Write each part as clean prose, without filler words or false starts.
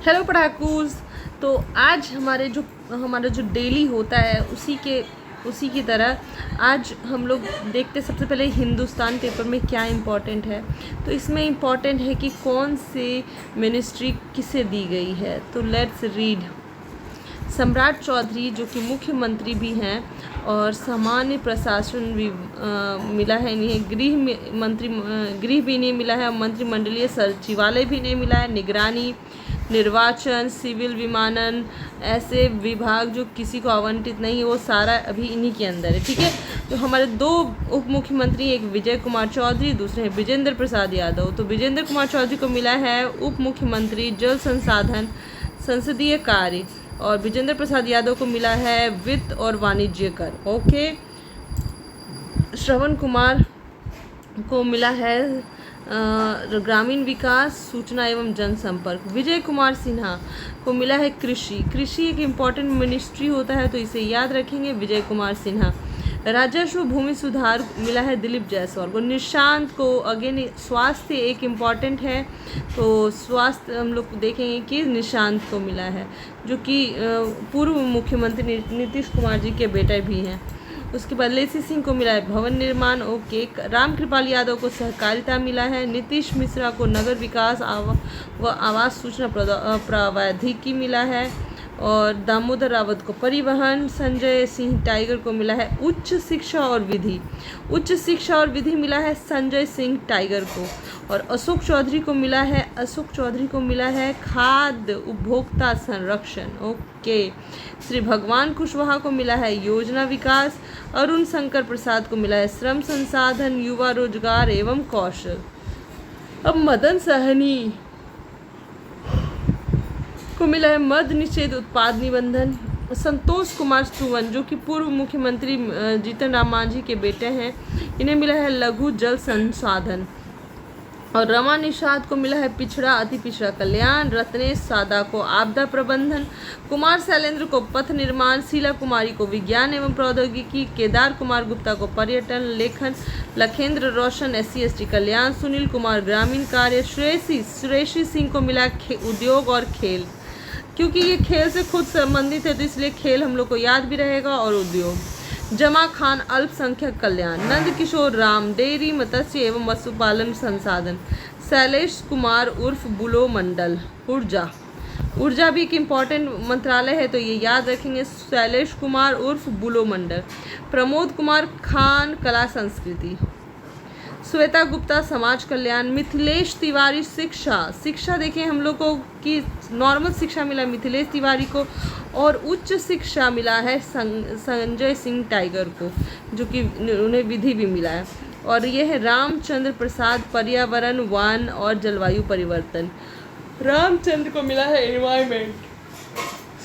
Hello पढ़ाकूज। तो आज हमारा जो डेली होता है उसी की तरह आज हम लोग देखते सबसे पहले हिंदुस्तान पेपर में क्या इम्पोर्टेंट है। तो इसमें इम्पोर्टेंट है कि कौन से मिनिस्ट्री किसे दी गई है। तो लेट्स रीड। सम्राट चौधरी जो कि मुख्यमंत्री भी हैं और सामान्य प्रशासन भी मिला है इन्हें, गृह भी नहीं मिला है, मंत्रिमंडलीय सचिवालय भी नहीं मिला है, निगरानी, निर्वाचन, सिविल विमानन, ऐसे विभाग जो किसी को आवंटित नहीं है वो सारा अभी इन्हीं के अंदर है। ठीक है। तो हमारे दो उप मुख्यमंत्री, एक विजय कुमार चौधरी, दूसरे हैं विजेंद्र प्रसाद यादव। तो विजेंद्र कुमार चौधरी को मिला है उप मुख्यमंत्री जल संसाधन संसदीय कार्य और विजेंद्र प्रसाद यादव को मिला है वित्त और वाणिज्य कर। ओके। श्रवण कुमार को मिला है ग्रामीण विकास, सूचना एवं जनसंपर्क। विजय कुमार सिन्हा को मिला है कृषि। कृषि एक इम्पॉर्टेंट मिनिस्ट्री होता है तो इसे याद रखेंगे, विजय कुमार सिन्हा। राजस्व भूमि सुधार मिला है दिलीप जायसवाल को। निशांत को अगेन स्वास्थ्य एक इम्पॉर्टेंट है तो स्वास्थ्य हम लोग देखेंगे कि निशांत को मिला है, जो कि पूर्व मुख्यमंत्री नीतीश कुमार जी के बेटे भी हैं। उसके बाद लेसी सिंह को मिला है भवन निर्माण। ओके। रामकृपाल यादव को सहकारिता मिला है। नीतीश मिश्रा को नगर विकास व आवास सूचना प्रौद्योगिकी मिला है और दामोदर रावत को परिवहन। संजय सिंह टाइगर को मिला है उच्च शिक्षा और विधि। उच्च शिक्षा और विधि मिला है संजय सिंह टाइगर को। और अशोक चौधरी को मिला है खाद्य उपभोक्ता संरक्षण। ओके। श्री भगवान कुशवाहा को मिला है योजना विकास। अरुण शंकर प्रसाद को मिला है श्रम संसाधन, युवा रोजगार एवं कौशल। अब मदन सहनी को मिला है मद निषेध उत्पाद निबंधन। संतोष कुमार सुवन जो कि पूर्व मुख्यमंत्री जीतन राम मांझी के बेटे हैं, इन्हें मिला है लघु जल संसाधन। और रमा निषाद को मिला है पिछड़ा अति पिछड़ा कल्याण। रत्नेश सादा को आपदा प्रबंधन। कुमार शैलेंद्र को पथ निर्माण। शीला कुमारी को विज्ञान एवं प्रौद्योगिकी। केदार कुमार गुप्ता को पर्यटन लेखन। लखेंद्र रोशन SC/ST कल्याण। सुनील कुमार ग्रामीण कार्य। श्रेयसी सिंह को मिला उद्योग और खेल, क्योंकि ये खेल से खुद संबंधित है तो इसलिए खेल हम लोग को याद भी रहेगा और उद्योग। जमा खान अल्पसंख्यक कल्याण। नंद किशोर राम डेयरी मत्स्य एवं पशुपालन संसाधन। शैलेश कुमार उर्फ बुलो मंडल ऊर्जा भी एक इम्पॉर्टेंट मंत्रालय है तो ये याद रखेंगे, शैलेश कुमार उर्फ बुलो मंडल। प्रमोद कुमार खान कला संस्कृति। श्वेता गुप्ता समाज कल्याण। मिथिलेश तिवारी शिक्षा देखिए हम लोग को कि नॉर्मल शिक्षा मिला मिथिलेश तिवारी को और उच्च शिक्षा मिला है संजय सिंह टाइगर को, जो कि उन्हें विधि भी मिला है। और ये है रामचंद्र प्रसाद पर्यावरण, वन और जलवायु परिवर्तन। रामचंद्र को मिला है एनवायरमेंट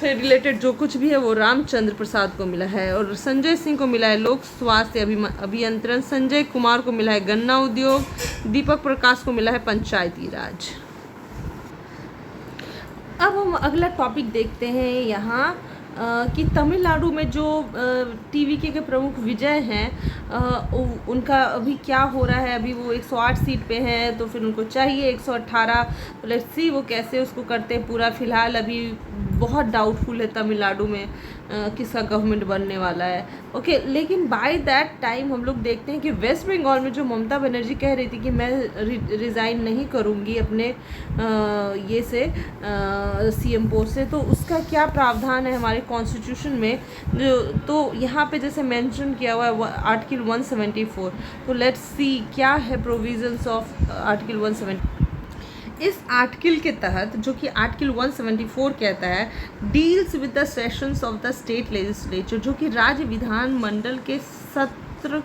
से रिलेटेड जो कुछ भी है वो रामचंद्र प्रसाद को मिला है। और संजय सिंह को मिला है लोक स्वास्थ्य अभियंत्रण। संजय कुमार को मिला है गन्ना उद्योग। दीपक प्रकाश को मिला है पंचायती राज। अब हम अगला टॉपिक देखते हैं यहाँ कि तमिलनाडु में जो TVK के प्रमुख विजय हैं उनका अभी क्या हो रहा है। अभी वो 108 सीट पे हैं तो फिर उनको चाहिए 118। तो लेट्स सी वो कैसे उसको करते हैं पूरा। फिलहाल अभी बहुत डाउटफुल है तमिलनाडु में किसका गवर्नमेंट बनने वाला है। ओके। लेकिन बाय दैट टाइम हम लोग देखते हैं कि वेस्ट बंगाल में जो ममता बनर्जी कह रही थी कि मैं रिज़ाइन नहीं करूँगी अपने ये से CM पोस्ट से, तो उसका क्या प्रावधान है हमारे कॉन्स्टिट्यूशन में। तो यहाँ पे जैसे मेंशन किया हुआ है आर्टिकल 174। तो लेट्स सी क्या है प्रोविजंस ऑफ आर्टिकल 174। इस आर्टिकल के तहत जो कि आर्टिकल 174 कहता है deals with the sessions of the state legislature, जो कि राज्य विधान मंडल के सत्र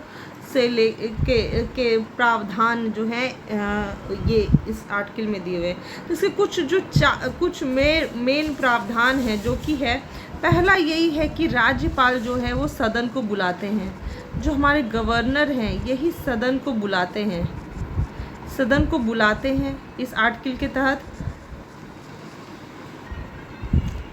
से के प्रावधान जो है ये इस आर्टिकल में दिए हुए हैं। तो इसके कुछ मेन प्रावधान है जो कि है, पहला यही है कि राज्यपाल जो है वो सदन को बुलाते हैं। जो हमारे गवर्नर हैं यही सदन को बुलाते हैं इस आर्टिकल के तहत।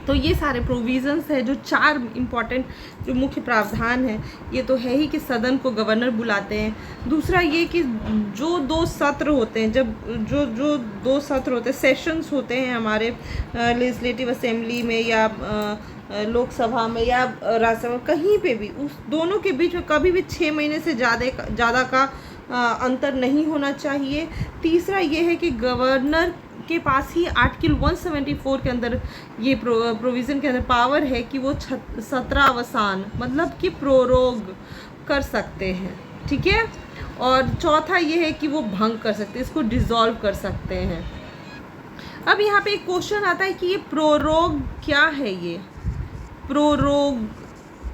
तो ये सारे प्रोविज़न्स है जो 4 इम्पॉर्टेंट जो मुख्य प्रावधान है, ये तो है ही कि सदन को गवर्नर बुलाते हैं। दूसरा ये कि जो 2 सत्र होते हैं, जब जो 2 सत्र होते हैं, सेशंस होते हैं हमारे लेजिस्लेटिव असेंबली में या लोकसभा में या राज्यसभा में, कहीं पे भी उस दोनों के बीच में कभी भी 6 महीने से ज़्यादा का अंतर नहीं होना चाहिए। तीसरा ये है कि गवर्नर के पास ही आर्टिकल 174 के अंदर ये प्रोविज़न के अंदर पावर है कि वो सत्रावसान मतलब कि प्रोरोग कर सकते हैं, ठीक है। और चौथा ये है कि वो भंग कर सकते हैं, इसको डिसॉल्व कर सकते हैं। अब यहाँ पे एक क्वेश्चन आता है कि ये प्रोरोग क्या है, ये प्रोरोग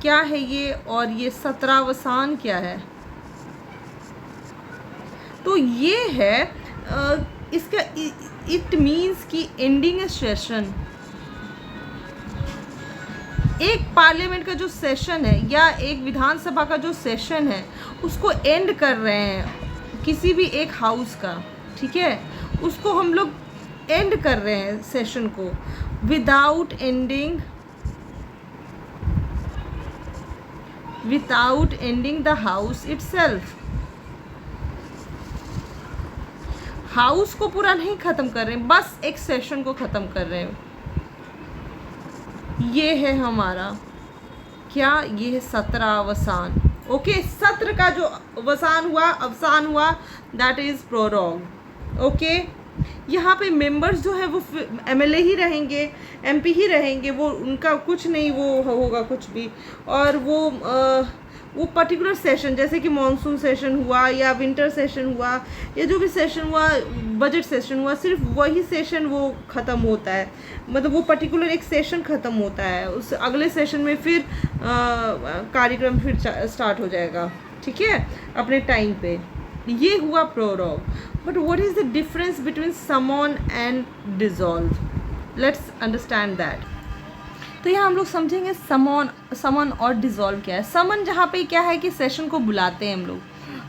क्या है ये, और ये सत्रावसान क्या है। तो ये है इसका इट मीन्स कि एंडिंग ए सेशन, एक पार्लियामेंट का जो सेशन है या एक विधानसभा का जो सेशन है उसको एंड कर रहे हैं, किसी भी एक हाउस का, ठीक है, उसको हम लोग एंड कर रहे हैं सेशन को without ending the house itself. House को पूरा नहीं ख़त्म कर रहे हैं, बस एक सेशन को ख़त्म कर रहे हैं। ये है हमारा क्या, ये है सत्रावसान। ओके, सत्र का जो अवसान हुआ दैट इज़ प्रोरोग। ओके, यहाँ पे मेंबर्स जो है वो एमएलए ही रहेंगे, एमपी ही रहेंगे, वो उनका कुछ नहीं वो होगा कुछ भी। और वो पर्टिकुलर सेशन जैसे कि मॉनसून सेशन हुआ या विंटर सेशन हुआ या जो भी सेशन हुआ, बजट सेशन हुआ, सिर्फ वही सेशन वो ख़त्म होता है, मतलब वो पर्टिकुलर एक सेशन ख़त्म होता है, उस अगले सेशन में फिर कार्यक्रम फिर स्टार्ट हो जाएगा, ठीक है, अपने टाइम पे। ये हुआ prorogue. But what is the difference between summon and dissolve? Let's understand that. तो यहाँ हम लोग समझेंगे समन और डिसॉल्व क्या है। समन जहाँ पे क्या है कि सेशन को बुलाते हैं हम लोग,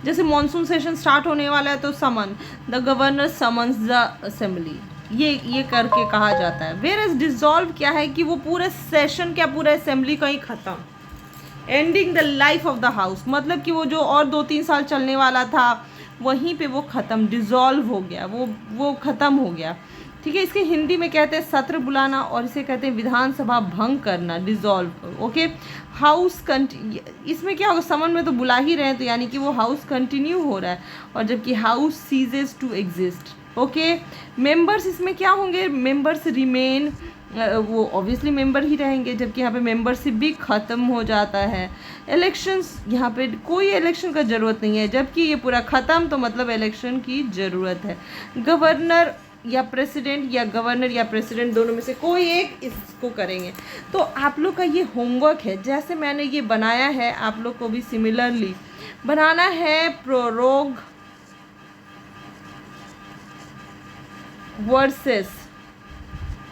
जैसे मॉनसून सेशन स्टार्ट होने वाला है तो summon, the governor summons the assembly, ये करके कहा जाता है। वेयर एज डिसॉल्व क्या है कि वो पूरे सेशन क्या, पूरा असेंबली का ही ख़त्म, ending the life of the house, मतलब कि वो जो और 2-3 साल चलने वाला था वहीं पे वो ख़त्म, डिसॉल्व हो गया, वो ख़त्म हो गया, ठीक है। इसके हिंदी में कहते हैं सत्र बुलाना और इसे कहते हैं विधानसभा भंग करना, डिसॉल्व। ओके, हाउस इसमें क्या होगा, समन में तो बुला ही रहे हैं तो यानी कि वो हाउस कंटिन्यू हो रहा है, और जबकि house ceases to exist. Okay, members इसमें क्या होंगे, मेंबर्स रिमेन, वो ऑब्वियसली मेंबर ही रहेंगे, जबकि यहाँ पे मेंबरशिप भी ख़त्म हो जाता है। इलेक्शंस, यहाँ पे कोई इलेक्शन का ज़रूरत नहीं है, जबकि ये पूरा ख़त्म तो मतलब इलेक्शन की ज़रूरत है। गवर्नर या प्रेसिडेंट या गवर्नर या प्रेसिडेंट दोनों में से कोई एक इसको करेंगे। तो आप लोग का ये होमवर्क है, जैसे मैंने ये बनाया है आप लोग को भी सिमिलरली बनाना है prorogue versus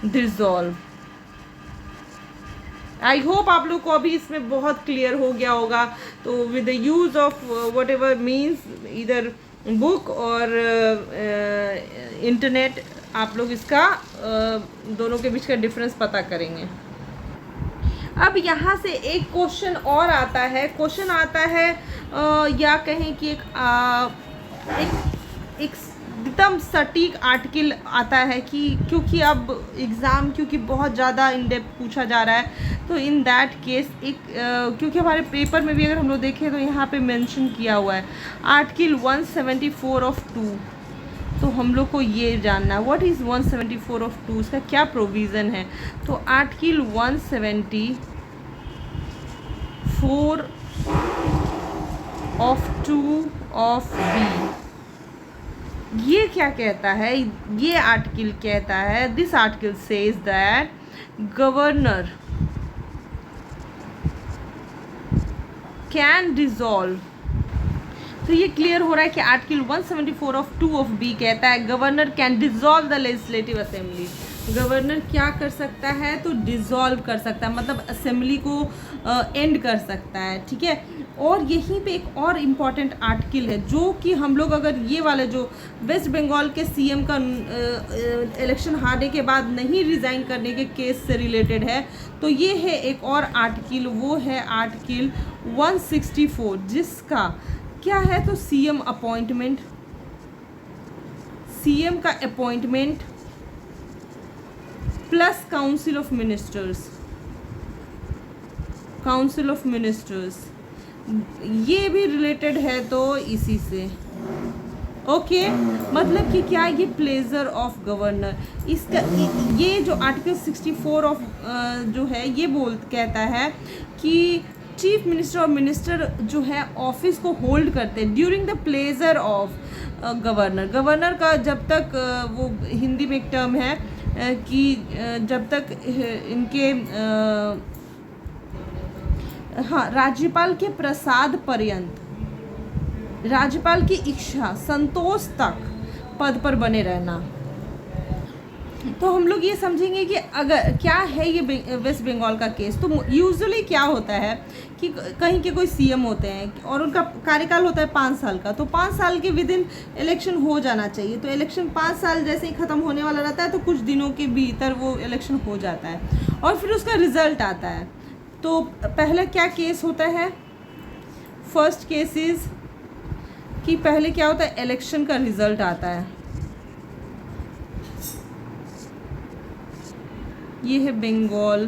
dissolve. I hope आप लोग को अभी इसमें बहुत क्लियर हो गया होगा। तो with the use of what ever means, इधर बुक और इंटरनेट, आप लोग इसका दोनों के बीच का डिफरेंस पता करेंगे। अब यहाँ से एक क्वेश्चन और आता है, या कहें कि एक एकदम सटीक आर्टिकल आता है कि क्योंकि अब एग्ज़ाम क्योंकि बहुत ज़्यादा इन डेप्थ पूछा जा रहा है, तो इन दैट केस क्योंकि हमारे पेपर में भी अगर हम लोग देखें तो यहाँ पे मेंशन किया हुआ है आर्टिकल 174 ऑफ 2। तो हम लोग को ये जानना है व्हाट इज़ 174 ऑफ 2, इसका क्या प्रोविज़न है। तो आर्टिकल 174 ऑफ 2 ऑफ बी ये क्या कहता है, ये आर्टिकल कहता है, this article says that governor can dissolve. तो ये क्लियर हो रहा है कि आर्टिकल 174 ऑफ 2 ऑफ बी कहता है governor can dissolve the legislative assembly. Governor क्या कर सकता है, तो डिसॉल्व कर सकता है, मतलब असेंबली को एंड कर सकता है, ठीक है। और यहीं पे एक और इम्पॉर्टेंट आर्टिकल है जो कि हम लोग अगर ये वाले जो वेस्ट बंगाल के सीएम का इलेक्शन हारने के बाद नहीं रिज़ाइन करने के केस से रिलेटेड है, तो ये है एक और आर्टिकल, वो है आर्टिकल 164, जिसका क्या है तो सीएम अपॉइंटमेंट, सीएम का appointment plus council of ministers, council of ministers ये भी रिलेटेड है तो इसी से। ओके मतलब कि क्या ये प्लेजर ऑफ गवर्नर, इसका ये जो आर्टिकल 64 ऑफ जो है ये कहता है कि चीफ मिनिस्टर और मिनिस्टर जो है ऑफिस को होल्ड करते हैं during the pleasure of governor. Governor का जब तक वो हिंदी में एक टर्म है कि जब तक इनके हाँ राज्यपाल के प्रसाद पर्यंत, राज्यपाल की इच्छा संतोष तक पद पर बने रहना। तो हम लोग ये समझेंगे कि अगर क्या है ये वेस्ट बंगाल का केस, तो यूजुअली क्या होता है कि कहीं के कोई सीएम होते हैं और उनका कार्यकाल होता है 5 साल का, तो 5 साल के विद इन इलेक्शन हो जाना चाहिए। तो इलेक्शन 5 साल जैसे ही ख़त्म होने वाला रहता है तो कुछ दिनों के भीतर वो इलेक्शन हो जाता है और फिर उसका रिज़ल्ट आता है। तो पहले क्या केस होता है, फर्स्ट केस इज़ कि पहले क्या होता है इलेक्शन का रिज़ल्ट आता है, ये है बंगाल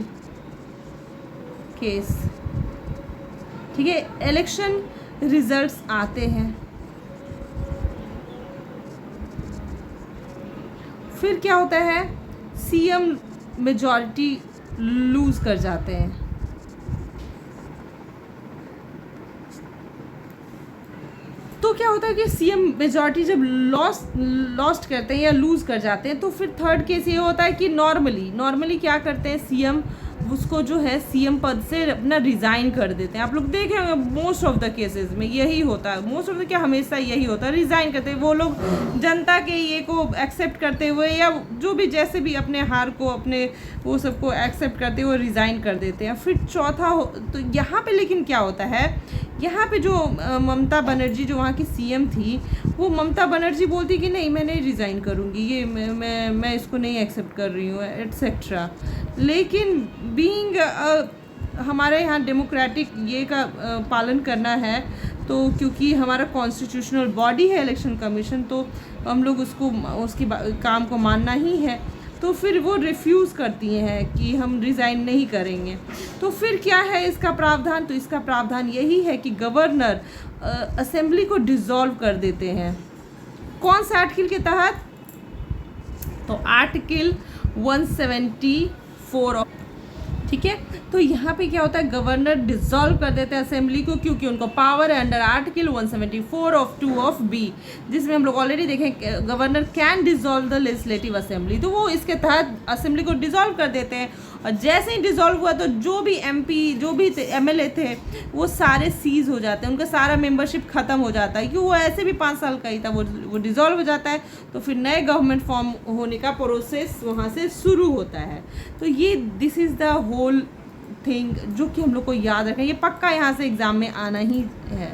केस, ठीक है। इलेक्शन रिजल्ट्स आते हैं, फिर क्या होता है सीएम मेजॉरिटी लूज कर जाते हैं, तो क्या होता है कि सीएम मेजॉरिटी जब लॉस्ट करते हैं या लूज़ कर जाते हैं, तो फिर थर्ड केस ये होता है कि नॉर्मली क्या करते हैं सीएम उसको जो है सीएम पद से अपना रिज़ाइन कर देते हैं। आप लोग देखे होंगे मोस्ट ऑफ द केसेस में यही होता है, मोस्ट ऑफ द क्या हमेशा यही होता है, रिज़ाइन करते हैं वो लोग जनता के ये को एक्सेप्ट करते हुए या जो भी जैसे भी अपने हार को अपने वो सबको एक्सेप्ट करते हुए रिज़ाइन कर देते हैं। फिर चौथा तो यहाँ पे लेकिन क्या होता है, यहाँ पे जो ममता बनर्जी जो वहाँ की सीएम थी, वो ममता बनर्जी बोलती कि नहीं मैं नहीं रिज़ाइन करूँगी, ये मैं इसको नहीं एक्सेप्ट कर रही हूँ एट्सेट्रा। लेकिन बीइंग हमारे यहाँ डेमोक्रेटिक ये का पालन करना है, तो क्योंकि हमारा कॉन्स्टिट्यूशनल बॉडी है इलेक्शन कमीशन, तो हम लोग उसकी काम को मानना ही है, तो फिर वो रिफ्यूज़ करती हैं कि हम रिज़ाइन नहीं करेंगे। तो फिर क्या है इसका प्रावधान, तो इसका प्रावधान यही है कि गवर्नर असेंबली को डिसॉल्व कर देते हैं। कौन सा आर्टिकल के तहत, तो आर्टिकल 174, ठीक है। तो यहाँ पे क्या होता है गवर्नर डिसॉल्व कर देते हैं असेंबली को, क्योंकि उनको पावर है under article 174 of 2 of B, जिसमें हम लोग ऑलरेडी देखें governor can dissolve the legislative assembly, तो वो इसके तहत असेंबली को डिसॉल्व कर देते हैं। और जैसे ही डिसॉल्व हुआ तो जो भी एमपी जो भी एमएलए थे वो सारे सीज हो जाते हैं, उनका सारा मेंबरशिप ख़त्म हो जाता है, क्योंकि वो ऐसे भी 5 साल का ही था, वो डिसॉल्व हो जाता है। तो फिर नए गवर्नमेंट फॉर्म होने का प्रोसेस वहाँ से शुरू होता है। तो ये this is the whole thing जो कि हम लोग को याद रखें, ये पक्का यहाँ से एग्ज़ाम में आना ही है।